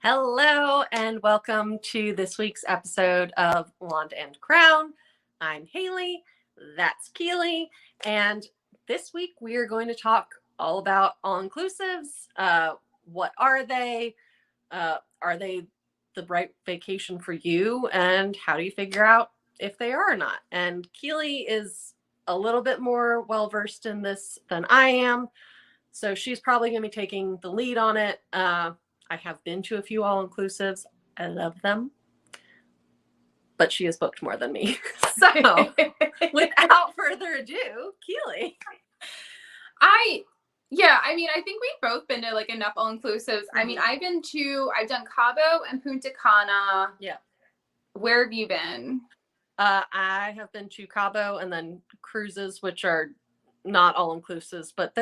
Hello and welcome to this week's episode of Wand and Crown. I'm Haley, that's Keeley, and this week we are going to talk all about all-inclusives. What are they? Are they the right vacation for you? And how do you figure out if they are or not? And Keeley is a little bit more well-versed in this than I am, so she's probably going to be taking the lead on it. I have been to a few all-inclusives. I love them. But she has booked more than me. So, without further ado, Keeley. I think we've both been to like enough all-inclusives. Mm-hmm. I mean, I've done Cabo and Punta Cana. Yeah. Where have you been? I have been to Cabo and then cruises, which are not all-inclusives, but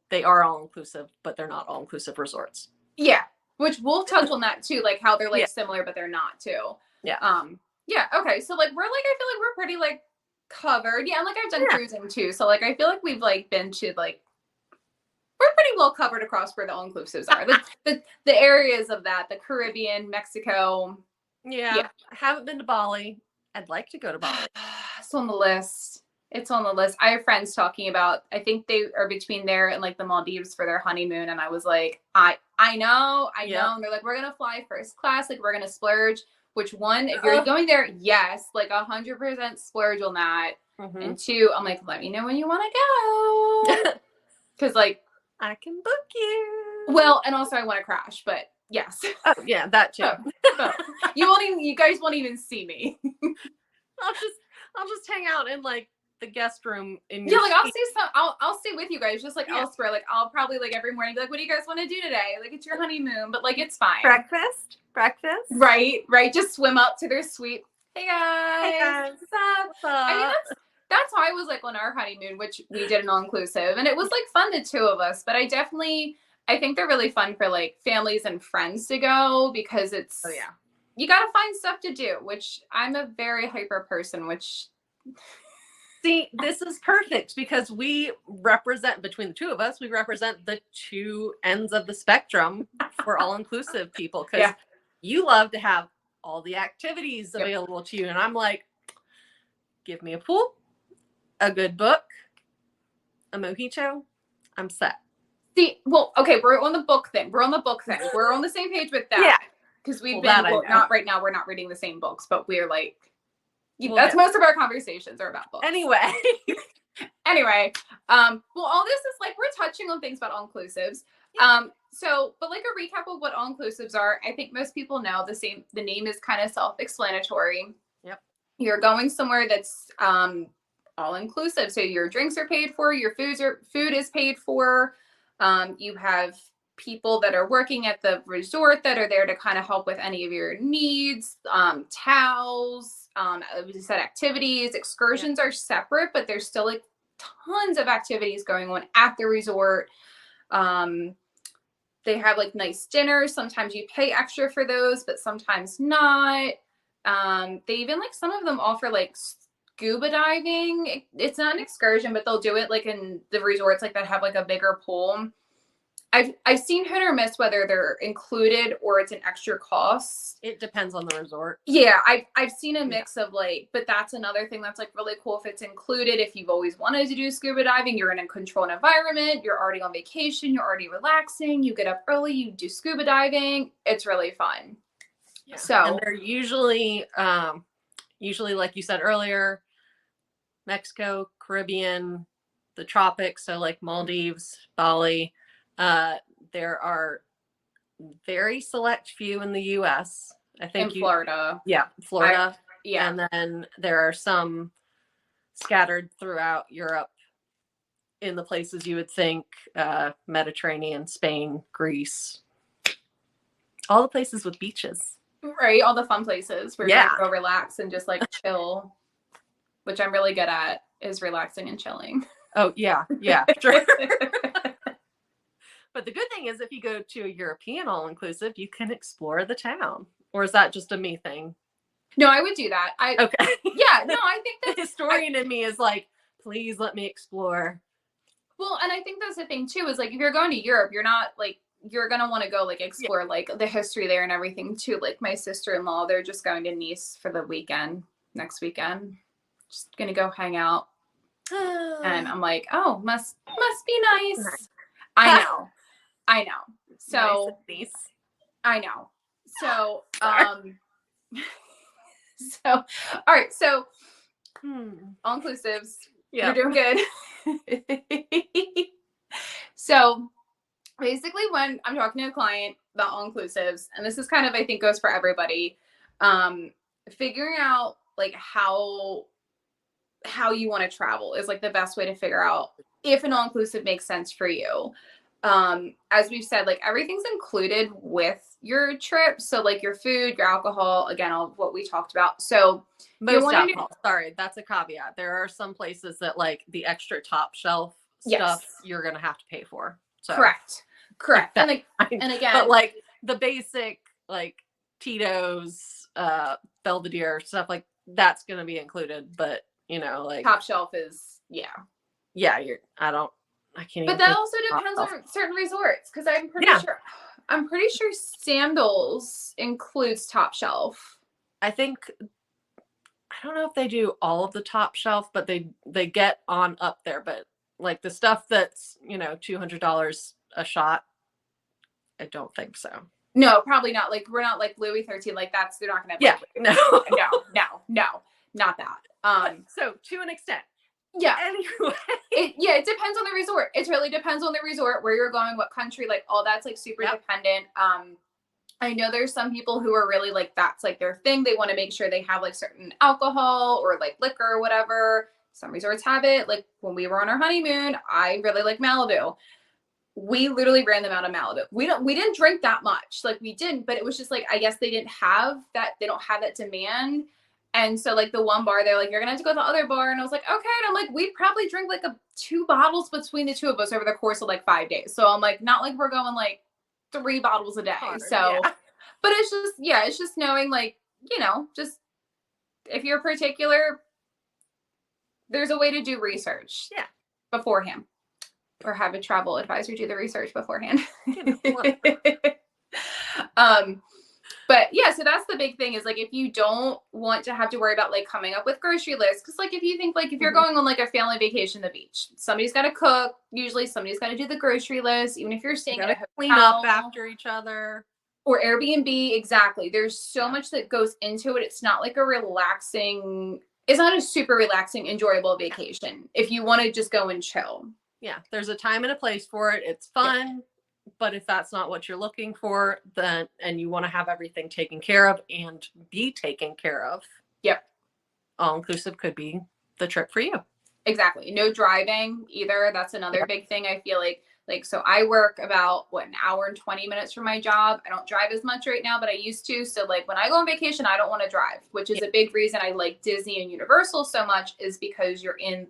they are all-inclusive, but they're not all-inclusive resorts. Yeah, which we'll touch on that too, like how they're like similar, but they're not too. Yeah. Okay. So like I feel like we're pretty like covered. Yeah, and like I've done cruising too. So like I feel like we've like been to like we're pretty well covered across where the all-inclusives are. the areas of that, the Caribbean, Mexico. Yeah. I haven't been to Bali. I'd like to go to Bali. It's on the list. It's on the list. I have friends talking about, I think they are between there and like the Maldives for their honeymoon. And I was like, I know. And they're like, we're going to fly first class. Like we're going to splurge. Which one, if you're going there, yes, like 100% splurge on that. Mm-hmm. And two, I'm like, let me know when you want to go. Cause like, I can book you. Well, and also I want to crash, but yes. Oh yeah, that too. You guys won't even see me. I'll just hang out in like the guest room in your I'll stay with you guys just like elsewhere. Like I'll probably like every morning be like, what do you guys want to do today? Like it's your honeymoon, but like it's fine. Breakfast. Right. Just swim up to their suite. Hey guys. What's up? I mean that's how I was like on our honeymoon, which we did an all-inclusive, and it was like fun, the two of us. But I think they're really fun for like families and friends to go because it's you gotta find stuff to do, which I'm a very hyper person, which see, this is perfect because we represent, between the two of us, we represent the two ends of the spectrum for all-inclusive people. Because you love to have all the activities available to you. And I'm like, give me a pool, a good book, a mojito, I'm set. See, well, okay, we're on the book thing. We're on the same page with that. Yeah. Because not right now, we're not reading the same books, but we're like, that's most of our conversations are about books. Anyway. Well, all this is like, we're touching on things about all-inclusives. Yeah. But like a recap of what all-inclusives are, I think most people know the name is kind of self-explanatory. Yep. You're going somewhere that's all-inclusive. So your drinks are paid for, your food is paid for. You have people that are working at the resort that are there to kind of help with any of your needs, towels, set activities. Excursions are separate, but there's still like tons of activities going on at the resort. They have like nice dinners. Sometimes you pay extra for those, but sometimes not. They even like some of them offer like scuba diving. It's not an excursion, but they'll do it like in the resorts like that have like a bigger pool. I've seen hit or miss whether they're included or it's an extra cost. It depends on the resort. Yeah, I've seen a mix of like, but that's another thing that's like really cool if it's included. If you've always wanted to do scuba diving, you're in a controlled environment, you're already on vacation, you're already relaxing, you get up early, you do scuba diving. It's really fun. Yeah. And they're usually like you said earlier, Mexico, Caribbean, the tropics, so like Maldives, Bali. There are very select few in the U.S. I think Florida. Yeah, Florida. And then there are some scattered throughout Europe in the places you would think, Mediterranean, Spain, Greece. All the places with beaches. Right, all the fun places where you can go relax and just like chill, which I'm really good at, is relaxing and chilling. Oh, yeah, sure. But the good thing is if you go to a European all-inclusive, you can explore the town. Or is that just a me thing? No, I would do that. Okay. Yeah, no, I think the historian in me is like, please let me explore. Well, and I think that's the thing too, is like if you're going to Europe, you're not like you're going to want to go like explore like the history there and everything too. Like my sister-in-law, they're just going to Nice for the weekend, next weekend. Just going to go hang out. And I'm like, oh, must be nice. I know. So nice. I know. So, so, all right. So all inclusives, you're doing good. So basically when I'm talking to a client about all inclusives, and this is kind of, I think goes for everybody, figuring out like how you want to travel is like the best way to figure out if an all inclusive makes sense for you. As we've said, like everything's included with your trip. So like your food, your alcohol, again, all what we talked about. So most alcohol. Sorry, that's a caveat. There are some places that like the extra top shelf stuff you're going to have to pay for. So. Correct. And again, but like the basic like Tito's, Belvedere stuff, like that's going to be included. But you know, like top shelf is I can't. But that also depends on certain resorts, because I'm pretty sure Sandals includes top shelf. I don't know if they do all of the top shelf, but they get on up there. But like the stuff that's $200 a shot, I don't think so. No, probably not. Like we're not like Louis 13. Like they're not gonna. No, not that. So to an extent. Yeah. Anyway. It depends on the resort. It really depends on the resort, where you're going, what country, like all that's like super dependent. I know there's some people who are really like, that's like their thing. They want to make sure they have like certain alcohol or like liquor or whatever. Some resorts have it. Like when we were on our honeymoon, I really like Malibu. We literally ran them out of Malibu. We didn't drink that much. Like we didn't, but it was just like, I guess they don't have that demand. And so like the one bar, they're like, you're gonna have to go to the other bar. And I was like, okay. And I'm like, we'd probably drink like 2 bottles between the two of us over the course of like 5 days. So I'm like, not like we're going like 3 bottles a day. But it's just knowing like, just if you're particular, there's a way to do research beforehand, or have a travel advisor do the research beforehand. But so that's the big thing, is like, if you don't want to have to worry about like coming up with grocery lists, because like if you think like if you're going on like a family vacation at the beach, somebody's got to cook, usually somebody's got to do the grocery list, even if you're staying at a hotel, clean up after each other, or Airbnb. Exactly. There's so much that goes into it. It's not like it's not a super relaxing, enjoyable vacation if you want to just go and chill. There's a time and a place for it. It's fun. But if that's not what you're looking for, then, and you want to have everything taken care of and be taken care of, all inclusive could be the trip for you. Exactly. No driving either. That's another big thing. I feel like, so I work about an hour and 20 minutes from my job. I don't drive as much right now, but I used to. So like when I go on vacation, I don't want to drive, which is a big reason I like Disney and Universal so much, is because you're in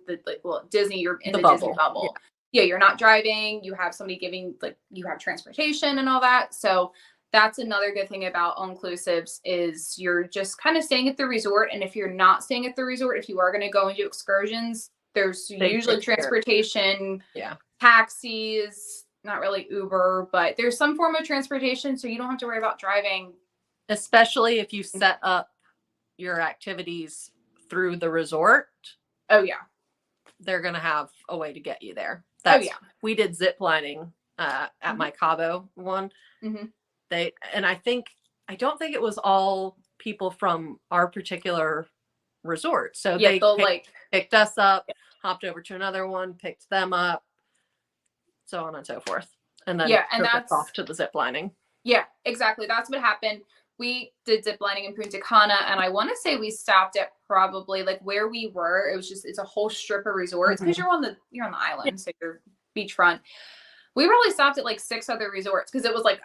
Disney, you're in the Disney bubble. You're not driving. You have somebody giving, like, you have transportation and all that. So that's another good thing about all inclusives, is you're just kind of staying at the resort. And if you're not staying at the resort, if you are going to go and do excursions, there's usually transportation, taxis, not really Uber, but there's some form of transportation. So you don't have to worry about driving. Especially if you set up your activities through the resort. Oh yeah. They're going to have a way to get you there. We did zip lining at my Cabo one. I don't think it was all people from our particular resort. So they picked us up, hopped over to another one, picked them up, so on and so forth. And then took us off to the zip lining. Yeah, exactly. That's what happened. We did zip lining in Punta Cana, and I want to say we stopped at probably like where we were. It was it's a whole strip of resorts, because you're on the island, so you're beachfront. We probably stopped at like 6 other resorts, because it was like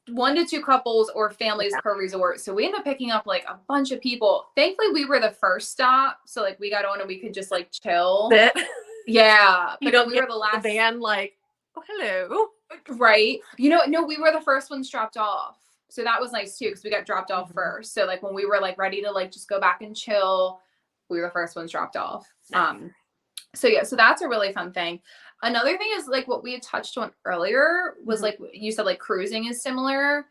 1 to 2 couples or families per resort. So we ended up picking up like a bunch of people. Thankfully, we were the first stop, so like we got on and we could just like chill. Yeah, we were the last van. Like, oh, hello, right? No, we were the first ones dropped off. So that was nice too, because we got dropped off first. So like when we were like ready to like just go back and chill, we were the first ones dropped off. So yeah, so that's a really fun thing. Another thing is like what we had touched on earlier was like you said, like cruising is similar.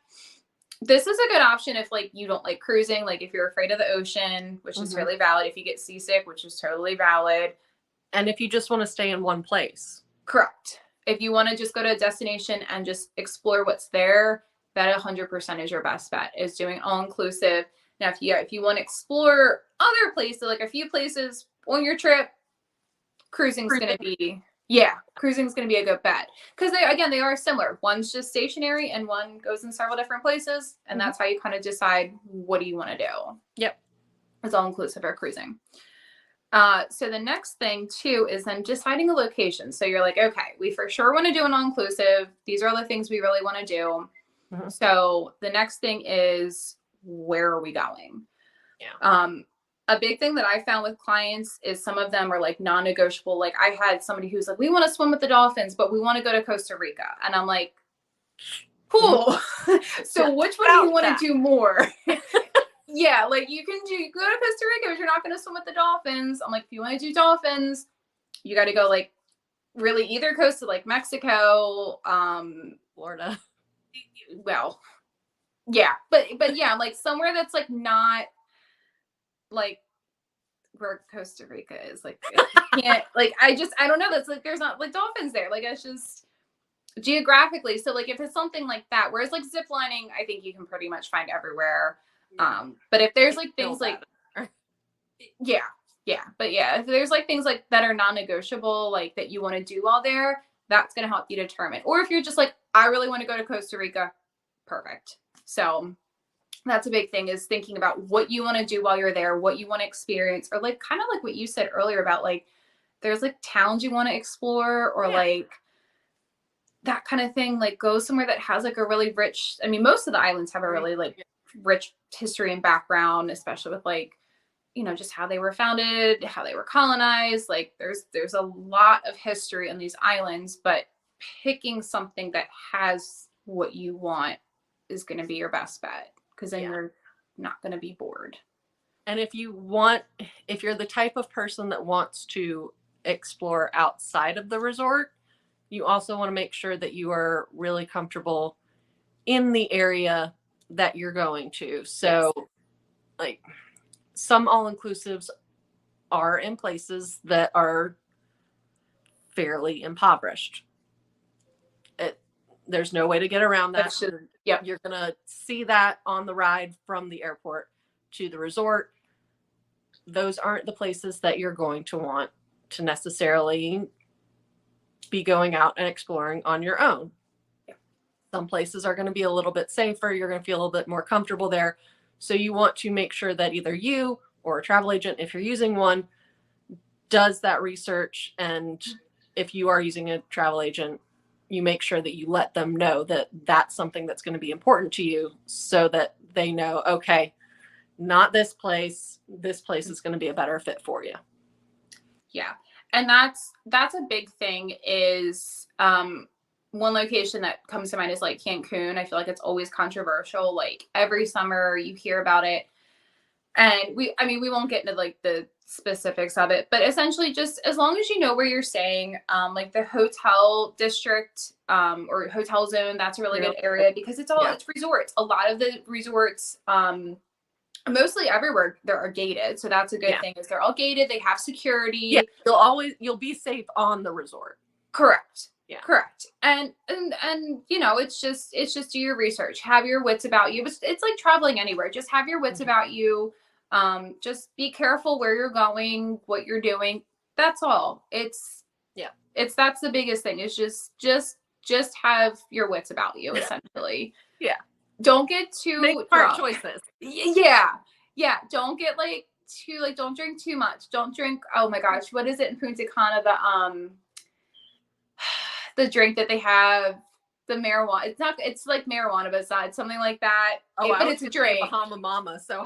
This is a good option if like you don't like cruising, like if you're afraid of the ocean, which is totally valid. If you get seasick, which is totally valid. And if you just want to stay in one place. Correct. If you want to just go to a destination and just explore what's there, that 100% is your best bet, is doing all inclusive. Now, if you want to explore other places, like a few places on your trip, cruising's going to be a good bet. Because they are similar. One's just stationary and one goes in several different places. And that's how you kind of decide what do you want to do. Yep. It's all inclusive or cruising. So the next thing too is then deciding a location. So you're like, okay, we for sure want to do an all-inclusive. These are the things we really want to do. So the next thing is, where are we going? Yeah. A big thing that I found with clients is some of them are like non-negotiable. Like I had somebody who's like, we want to swim with the dolphins, but we want to go to Costa Rica. And I'm like, cool. So which one do you want to do more? Yeah, like you go to Costa Rica, but you're not going to swim with the dolphins. I'm like, if you want to do dolphins, you got to go like really either coast to like Mexico, Florida. Well, yeah, but yeah, like somewhere that's like not like where Costa Rica is. Like, you can't, like, I don't know. That's like, there's not like dolphins there. Like, it's just geographically. So like, if it's something like that, whereas like zip lining, I think you can pretty much find everywhere. But if there's like things like, but yeah, if there's like things like that are non-negotiable, like that you want to do while there, that's going to help you determine. Or if you're just like, I really want to go to Costa Rica, perfect. So that's a big thing, is thinking about what you want to do while you're there, what you want to experience, or like kind of like what you said earlier about like, there's like towns you want to explore, or like that kind of thing. Like go somewhere that has like a really rich, I mean, most of the islands have a really like rich history and background, especially with like, you know, just how they were founded, how they were colonized. Like there's a lot of history on these islands, but picking something that has what you want is going to be your best bet, because then you're not going to be bored. And if you're the type of person that wants to explore outside of the resort, you also want to make sure that you are really comfortable in the area that you're going to. So like some all-inclusives are in places that are fairly impoverished. There's no way to get around that. You're going to see that on the ride from the airport to the resort. Those aren't the places that you're going to want to necessarily be going out and exploring on your own. Some places are going to be a little bit safer. You're going to feel a little bit more comfortable there. So you want to make sure that either you or a travel agent, if you're using one, does that research. And if you are using a travel agent, you make sure that you let them know that that's something that's going to be important to you, so that they know, okay, not this place. This place is going to be a better fit for you. Yeah. And that's a big thing, is one location that comes to mind is like Cancun. I feel like it's always controversial. Like every summer you hear about it. And we won't get into like the specifics of it, but essentially just as long as you know where you're staying, like the hotel district or hotel zone, that's a really good area, because it's resorts. A lot of the resorts, mostly everywhere, there are gated. So that's a good thing, is they're all gated. They have security. Yeah, you'll be safe on the resort. Correct. Yeah. Correct. And you know, it's just do your research. Have your wits about you. It's like traveling anywhere. Just have your wits about you. Just be careful where you're going, what you're doing. That's all. That's the biggest thing, is just have your wits about you, essentially. Yeah. Don't get too make smart choices. Yeah. Don't get like too, like, don't drink too much. Don't drink, oh my gosh, what is it in Punta Cana? The drink that they have, the marijuana. It's like marijuana, but it's not. It's something like that. But it's a drink. Bahama Mama. So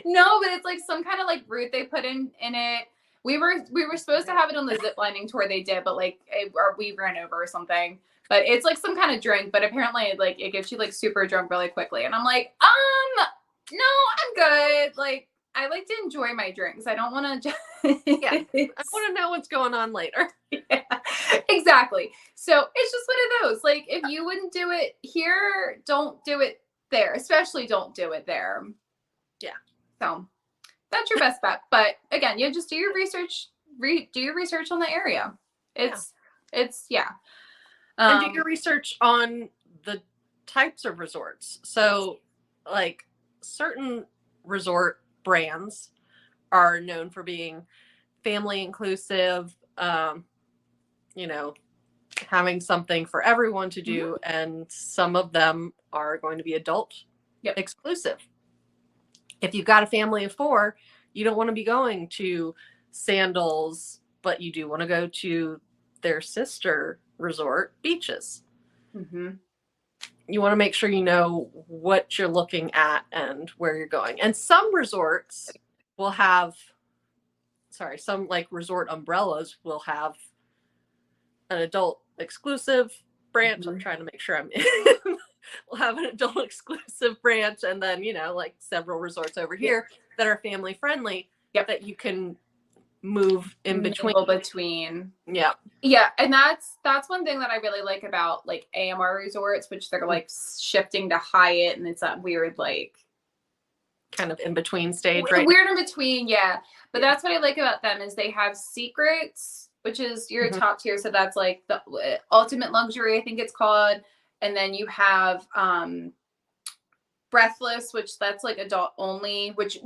no, but it's like some kind of like root they put in it. We were supposed to have it on the zip lining tour they did, but like we ran over or something. But it's like some kind of drink, but apparently it gets you like super drunk really quickly. And I'm like, no, I'm good. Like, I like to enjoy my drinks. I don't want to Yeah. I want to know what's going on later. Yeah, exactly. So it's just one of those. Like, if you wouldn't do it here, don't do it there. Especially don't do it there. Yeah. So that's your best bet. But again, you just do your research. Do your research on the area. It's yeah. And do your research on the types of resorts. So, like, certain resort brands are known for being family inclusive, you know, having something for everyone to do, and some of them are going to be adult exclusive. If you've got a family of 4, you don't want to be going to Sandals, but you do want to go to their sister resort, Beaches. You want to make sure you know what you're looking at and where you're going. And some resorts will have, some like resort umbrellas will have an adult exclusive branch. I'm trying to make sure I'm in. We'll have an adult exclusive branch, and then, like several resorts over here that are family friendly that you can move in between. Yeah, and that's one thing that I really like about like AMR resorts, which they're like shifting to Hyatt, and it's that weird like kind of in between stage, right? Weird in between, yeah. But that's what I like about them is they have secrets, which is your top tier. So that's like the ultimate luxury, I think it's called. And then you have Breathless, which that's like adult only, which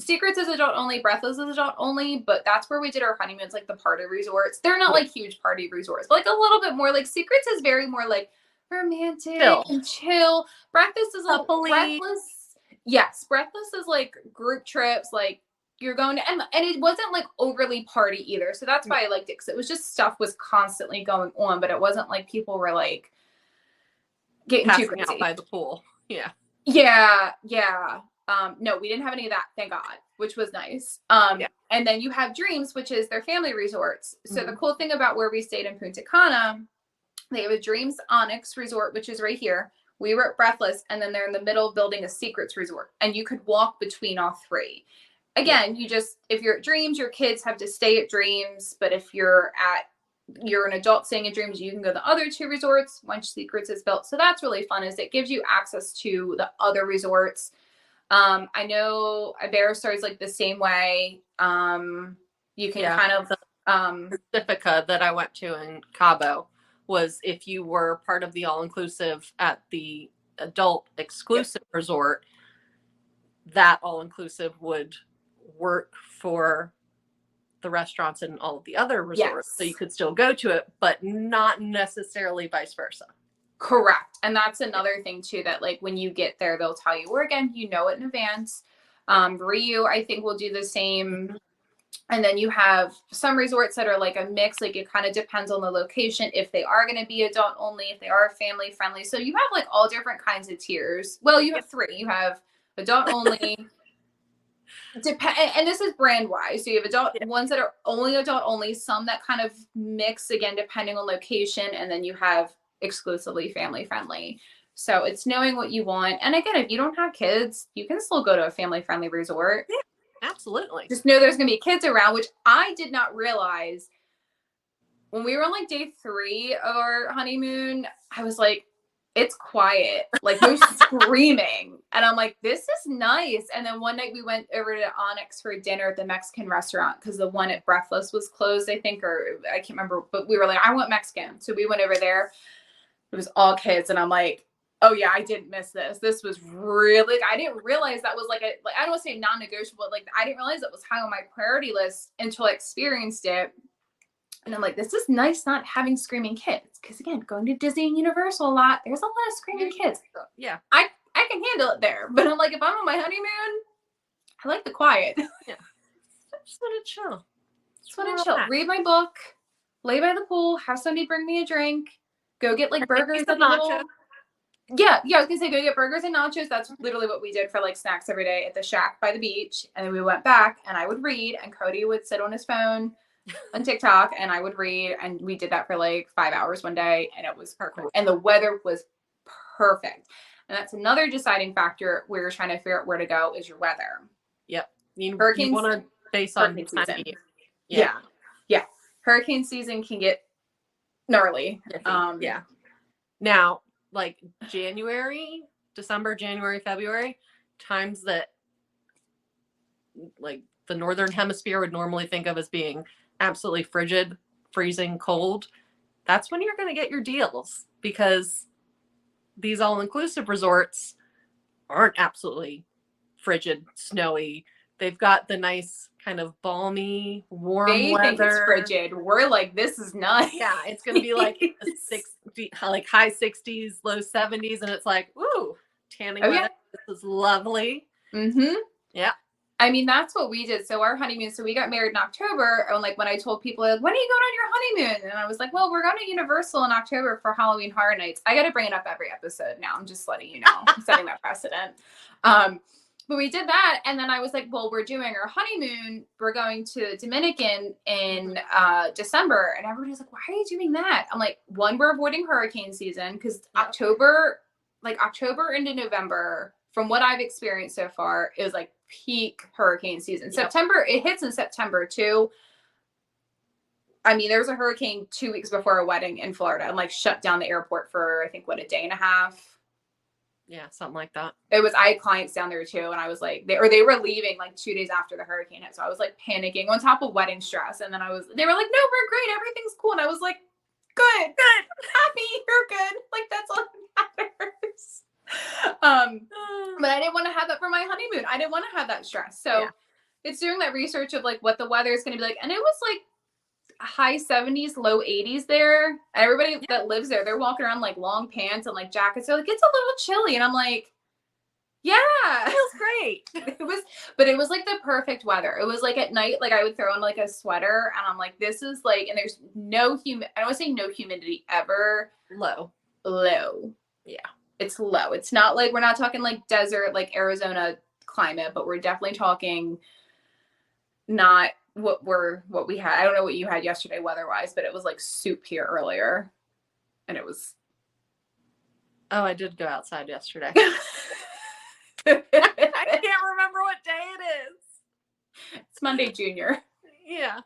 Secrets is adult only, Breathless is adult only, but that's where we did our honeymoons, like the party resorts. They're not like huge party resorts, but like a little bit more. Like Secrets is very more like romantic and chill. Breathless is like Breathless. Yes, Breathless is like group trips, like you're going to, and it wasn't like overly party either. So that's why I liked it, because it was just stuff was constantly going on, but it wasn't like people were like getting too crazy out by the pool. Yeah. No, we didn't have any of that, thank God, which was nice. And then you have Dreams, which is their family resorts. So the cool thing about where we stayed in Punta Cana, they have a Dreams Onyx resort, which is right here. We were at Breathless, and then they're in the middle building a Secrets resort, and you could walk between all 3. Again, if you're at Dreams, your kids have to stay at Dreams, but if you're an adult staying at Dreams, you can go to the other 2 resorts once Secrets is built. So that's really fun, is it gives you access to the other resorts. I know Iberostar is like the same way. You can kind of Pacifica that I went to in Cabo was, if you were part of the all-inclusive at the adult exclusive resort, that all-inclusive would work for the restaurants and all of the other resorts. So you could still go to it, but not necessarily vice versa. Correct. And that's another thing too, that like when you get there, they'll tell you, or again, you know it in advance. Riu, I think, will do the same. And then you have some resorts that are like a mix, like it kind of depends on the location, if they are going to be adult only, if they are family friendly. So you have like all different kinds of tiers. Well, you have 3. You have adult only, and this is brand wise. So you have adult ones that are only adult only, some that kind of mix, again depending on location, and then you have exclusively family friendly. So it's knowing what you want. And again, if you don't have kids, you can still go to a family friendly resort. Absolutely. Just know there's gonna be kids around, which I did not realize. When we were on like day 3 of our honeymoon, I was like, it's quiet, like no screaming. And I'm like, this is nice. And then one night we went over to Onyx for dinner at the Mexican restaurant, because the one at Breathless was closed, I think, or I can't remember, but we were like, I want Mexican. So we went over there. It was all kids. And I'm like, oh yeah, I didn't miss this. This was really, I didn't realize that was like I don't want to say non-negotiable, but like I didn't realize that was high on my priority list until I experienced it. And I'm like, this is nice not having screaming kids. Because again, going to Disney and Universal a lot, there's a lot of screaming kids. Yeah. I can handle it there. But I'm like, if I'm on my honeymoon, I like the quiet. Yeah. Just want to chill. Just want to chill. Read my book, lay by the pool, have somebody bring me a drink, go get like burgers and nachos. Yeah, I was gonna say go get burgers and nachos. That's literally what we did for like snacks every day at the shack by the beach. And then we went back, and I would read, and Cody would sit on his phone on TikTok, and I would read, and we did that for like 5 hours one day, and it was perfect. And the weather was perfect. And that's another deciding factor where you're trying to figure out where to go, is your weather. Yep. You Hurricanes, want to base on hurricane time of season. year. Yeah. Yeah. Hurricane season can get gnarly. Yeah. Now, like December, January, February, times that like the northern hemisphere would normally think of as being absolutely frigid, freezing cold, that's when you're going to get your deals, because these all-inclusive resorts aren't absolutely frigid, snowy. They've got the nice kind of balmy, warm They weather. think it's frigid. We're like, this is nice. Yeah, it's going to be like like high 60s, low 70s, and it's like, ooh, tanning weather. Yeah. This is lovely. Mm-hmm. Yeah. I mean, that's what we did. So our honeymoon, so we got married in October. And like when I told people, like, when are you going on your honeymoon? And I was like, well, we're going to Universal in October for Halloween Horror Nights. I got to bring it up every episode now. I'm just letting you know. I'm setting that precedent. But we did that. And then I was like, well, we're doing our honeymoon. We're going to Dominican in December. And everybody's like, why are you doing that? I'm like, one, we're avoiding hurricane season because October into November, from what I've experienced so far, is like peak hurricane season. Yep. September, it hits in September too. I mean, there was a hurricane 2 weeks before a wedding in Florida and like shut down the airport for, I think, a day and a half. Yeah, something like that. I had clients down there too. And I was like, they were leaving like 2 days after the hurricane hit. So I was like panicking on top of wedding stress. And then they were like, no, we're great. Everything's cool. And I was like, good, happy, you're good. Like, that's all that matters. But I didn't want to have that for my honeymoon. I didn't want to have that stress. So it's doing that research of like what the weather is going to be like. And it was like high 70s, low 80s there. Everybody that lives there, they're walking around like long pants and like jackets. They're like, it's a little chilly. And I'm like, yeah, it feels great. But it was like the perfect weather. It was like at night, like I would throw on like a sweater and I'm like, this is like, and there's no I don't want to say no humidity ever. Low. Yeah. It's low. It's not like, we're not talking like desert, like Arizona climate, but we're definitely talking not what we had. I don't know what you had yesterday weather-wise, but it was like soup here earlier. And it was. Oh, I did go outside yesterday. I can't remember what day it is. It's Monday, Junior. Yeah.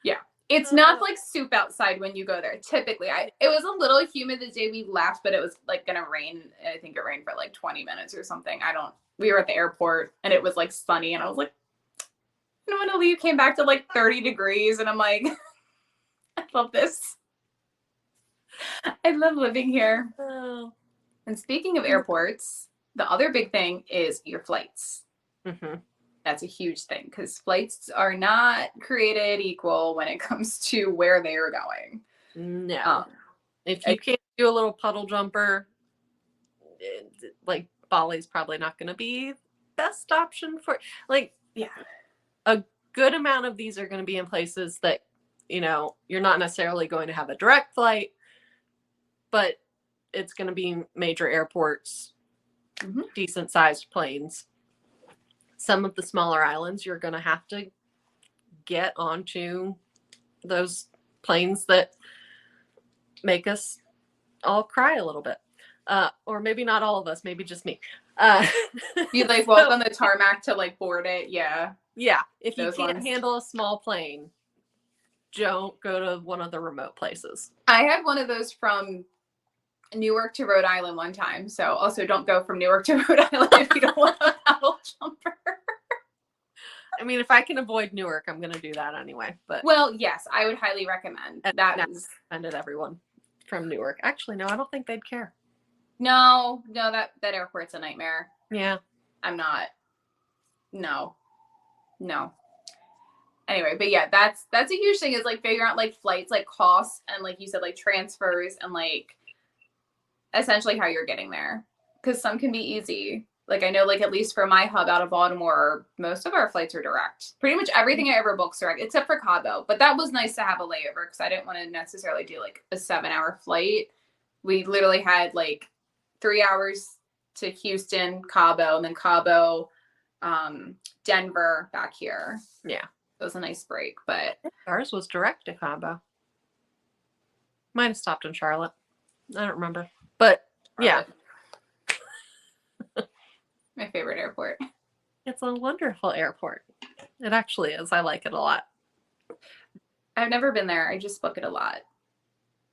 Yeah. It's not like soup outside when you go there. Typically, it was a little humid the day we left, but it was like going to rain. I think it rained for like 20 minutes or something. We were at the airport and it was like sunny and I was like, I don't want to leave. Came back to like 30 degrees and I'm like, I love this. I love living here. Oh. And speaking of airports, the other big thing is your flights. Mm-hmm. That's a huge thing because flights are not created equal when it comes to where they are going. No. If you can't do a little puddle jumper, like Bali's probably not going to be best option for, like, a good amount of these are going to be in places that, you know, you're not necessarily going to have a direct flight, but it's going to be major airports, decent sized planes. Some of the smaller islands, you're going to have to get onto those planes that make us all cry a little bit. Or maybe not all of us, maybe just me. You like walk on the tarmac to like board it. Yeah. Yeah. If you Those can't ones. handle a small plane, don't go to one of the remote places. I had one of those from Newark to Rhode Island one time. So also don't go from Newark to Rhode Island if you don't want a paddle jumper. I mean, if I can avoid Newark, I'm going to do that anyway. But well, yes, I would highly recommend that. Offended everyone from Newark. Actually, no, I don't think they'd care. No, that airport's a nightmare. Yeah. I'm not. No. Anyway, but yeah, that's a huge thing is like figuring out like flights, like costs and like you said, like transfers and like essentially how you're getting there. Because some can be easy. Like I know like at least for my hub out of Baltimore, most of our flights are direct. Pretty much everything I ever book's direct, except for Cabo. But that was nice to have a layover because I didn't want to necessarily do like a 7-hour flight. We literally had like 3 hours to Houston, Cabo, and then Cabo, Denver back here. Yeah. It was a nice break, but ours was direct to Cabo. Might have stopped in Charlotte. I don't remember. But yeah. My favorite airport. It's a wonderful airport. It actually is. I like it a lot. I've never been there. I just book it a lot.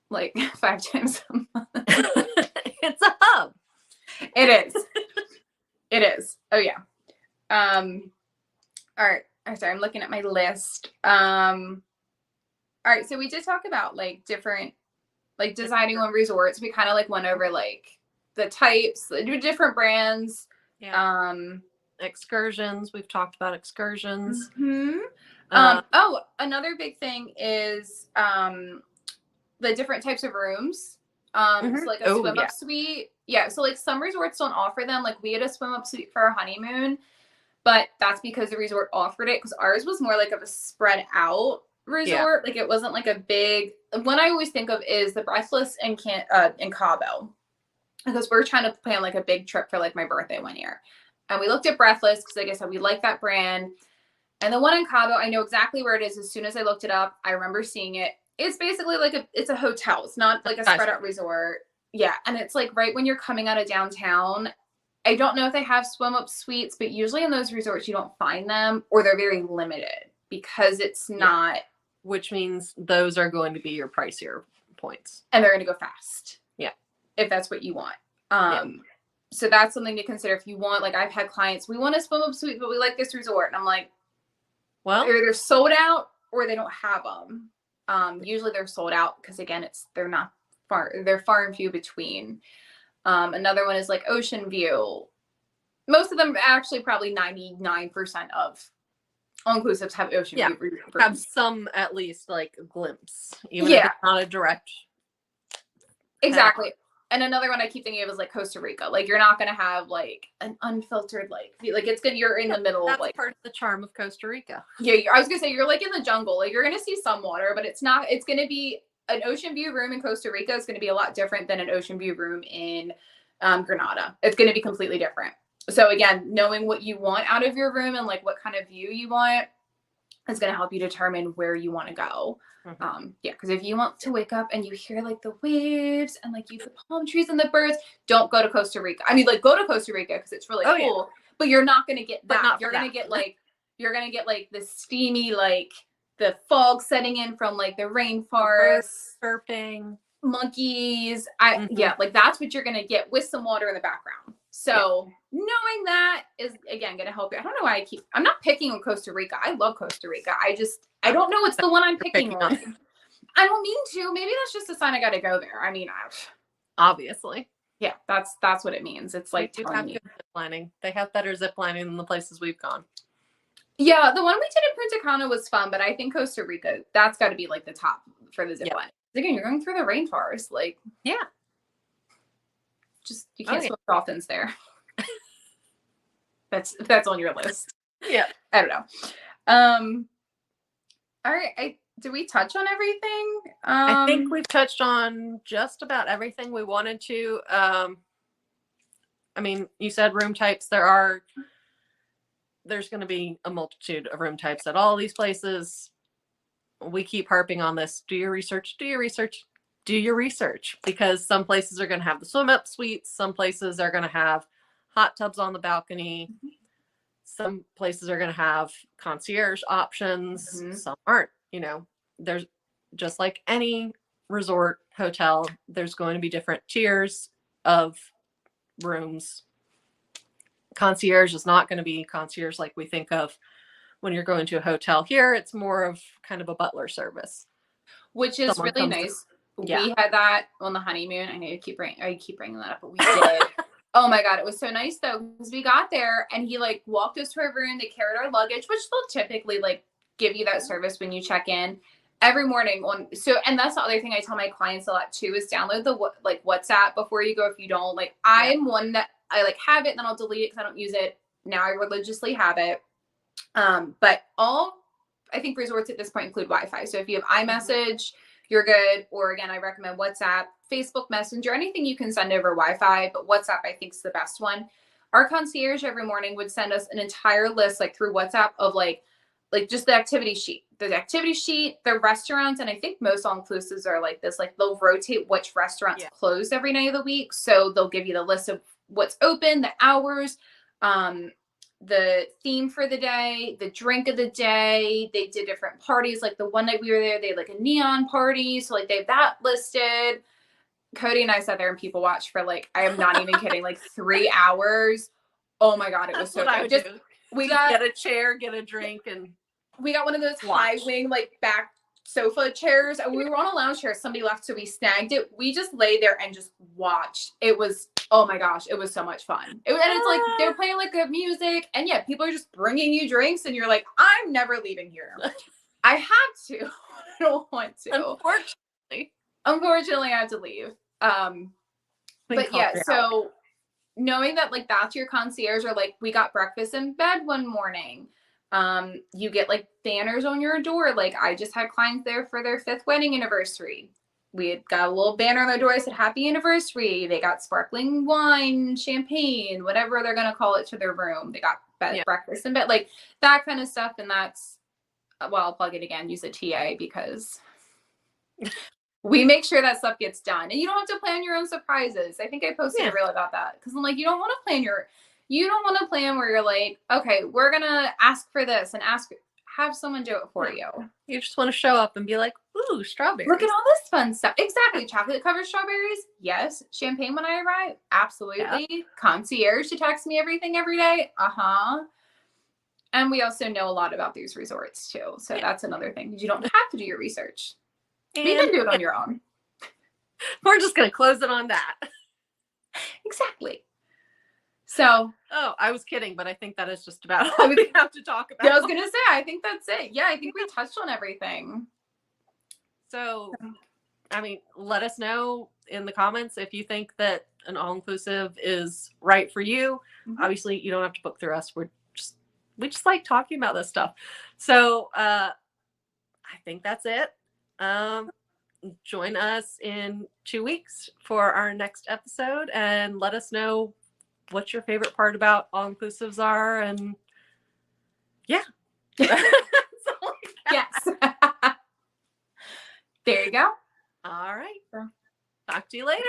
Like 5 times a month. It's a hub. It is. It is. Oh yeah. All right. I'm sorry, I'm looking at my list. All right, so we did talk about like different, like designing on resorts. We kind of like went over like the types, the different brands. Yeah. Excursions. We've talked about excursions. Oh, another big thing is the different types of rooms. So like a swim up suite. Yeah. So like some resorts don't offer them. Like we had a swim up suite for our honeymoon, but that's because the resort offered it, because ours was more like of a spread out resort. Like it wasn't like a big one. I always think of is the Breathless in Cabo, because we're trying to plan like a big trip for like my birthday one year, and we looked at Breathless because like I said we like that brand. And the one in Cabo, I know exactly where it is. As soon as I looked it up, I remember seeing it. It's basically like it's a hotel. It's not like a spread out resort. Yeah. And it's like right when you're coming out of downtown. I don't know if they have swim up suites, but usually in those resorts, you don't find them, or they're very limited because it's not. Which means those are going to be your pricier points. And they're going to go fast. Yeah. If that's what you want. So that's something to consider if you want. Like I've had clients, we want a swim up suite, but we like this resort. And I'm like, well, either they're sold out or they don't have them. Usually they're sold out because again, they're far and few between. Another one is like Ocean View. Most of them, actually probably 99% of all-inclusives have Ocean View rooms. Have some at least like a glimpse, even if it's not a direct. Exactly. And another one I keep thinking of is like Costa Rica. Like you're not going to have like an unfiltered like it's gonna, you're in the middle of like. That's part of the charm of Costa Rica. Yeah, I was gonna say you're like in the jungle. Like you're gonna see some water, but it's gonna be an Ocean View room in Costa Rica is going to be a lot different than an Ocean View room in Granada. It's going to be completely different. So again, knowing what you want out of your room and like what kind of view you want is going to help you determine where you want to go. Because if you want to wake up and you hear like the waves and like the palm trees and the birds, don't go to Costa Rica. I mean, like go to Costa Rica because it's really cool, but you're not going to get that. You're going to get like the steamy like the fog setting in from like the rainforest, surfing, monkeys. Like that's what you're gonna get with some water in the background. So knowing that is again gonna help you. I don't know why I'm not picking on Costa Rica. I love Costa Rica. I don't know what's the one I'm picking on. I don't mean to. Maybe that's just a sign I gotta go there. I mean, obviously. Yeah, that's what it means. It's like they have good zip lining. They have better zip lining than the places we've gone. Yeah, the one we did in Punta Cana was fun, but I think Costa Rica, that's got to be like the top for the zip line. Again, you're going through the rainforest, like just you can't swim dolphins there. That's on your list. Yeah, I don't know. All right, did we touch on everything? I think we've touched on just about everything we wanted to. I mean, you said room types. There's going to be a multitude of room types at all these places. We keep harping on this. Do your research, do your research, do your research, because some places are going to have the swim up suites. Some places are going to have hot tubs on the balcony. Some places are going to have concierge options. Some aren't, there's just like any resort hotel, there's going to be different tiers of rooms. Concierge is not going to be concierge like we think of when you're going to a hotel. Here it's more of kind of a butler service, which is really nice. We had that on the honeymoon. I know I keep bringing that up, but we did. Oh my god, it was so nice though, because we got there and he like walked us to our room. They carried our luggage, which they'll typically like give you that service when you check in every morning. And that's the other thing I tell my clients a lot too, is download the like WhatsApp before you go. If you don't, like I'm one that I like have it and then I'll delete it because I don't use it. Now I religiously have it. But I think resorts at this point include Wi-Fi. So if you have iMessage, you're good. Or again, I recommend WhatsApp, Facebook Messenger, anything you can send over Wi-Fi, but WhatsApp I think is the best one. Our concierge every morning would send us an entire list like through WhatsApp of like just the activity sheet. The activity sheet, the restaurants, and I think most all-inclusives are like this. Like they'll rotate which restaurants closed every night of the week. So they'll give you the list of what's open, the hours, the theme for the day, the drink of the day. They did different parties. Like the one night we were there, they had like a neon party. So like they have that listed. Cody and I sat there and people watched for like, I am not even kidding, like 3 hours. Oh my God, it was so good. Just got get a chair, get a drink, and we got one of those watch. high wing, like back sofa chairs. And we were on a lounge chair. Somebody left, so we snagged it. We just lay there and just watched. It was, oh my gosh, it was so much fun. And it's like they were playing like good music, and yeah, people are just bringing you drinks, and you're like, I'm never leaving here. I have to. I don't want to. Unfortunately, I had to leave. But yeah, so knowing that like that's your concierge, or like we got breakfast in bed one morning. You get like banners on your door. Like I just had clients there for their 5th wedding anniversary. We had got a little banner on their door that said happy anniversary. They got sparkling wine, champagne, whatever they're going to call it, to their room. They got breakfast in bed, like that kind of stuff. And that's, well, I'll plug it again, use a TA, because we make sure that stuff gets done. And you don't have to plan your own surprises. I think I posted a reel about that, because I'm like, you don't want to plan where you're like, okay, we're going to ask for this and have someone do it for you. You just want to show up and be like, ooh, strawberries. Look at all this fun stuff. Exactly. Chocolate covered strawberries. Yes. Champagne when I arrive. Absolutely. Yeah. Concierge to text me everything every day. And we also know a lot about these resorts too. So that's another thing. You don't have to do your research. You can do it on your own. We're just going to close it on that. Exactly. So. Oh, I was kidding, but I think that is just about all we have to talk about. I was going to say, I think that's it. Yeah, I think we touched on everything. So, I mean, let us know in the comments if you think that an all-inclusive is right for you. Mm-hmm. Obviously, you don't have to book through us. We just like talking about this stuff. So, I think that's it. Join us in 2 weeks for our next episode, and let us know what your favorite part about all-inclusives are. And yeah. Yes. There you go. All right. Talk to you later.